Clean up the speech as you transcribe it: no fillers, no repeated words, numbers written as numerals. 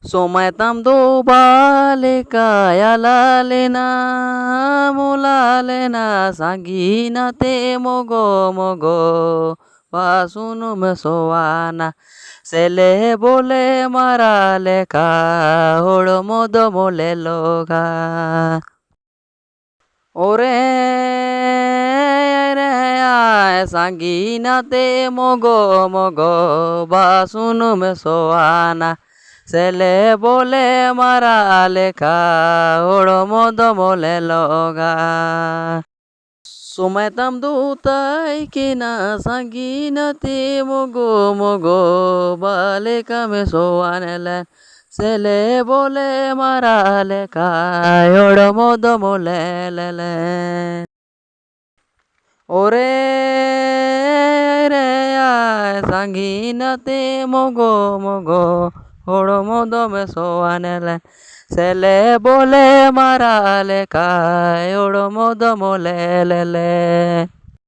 Sometam do baleka yalalena mulalena sangina te mogo mogo pasunu mesoana sele bole marale ka holo modo mole loga ore re ay sangina te mogo mogo pasunu mesoana sele bole marale ka holo modo mole loga Sumetam dutai kina sangina ti mogo mogo bale kame soanele sele bole marale ka yodo modo mole lele ore re ay sangina ti mogo mogo horo modo me soanele sele bole marale ka yodo modo mole lele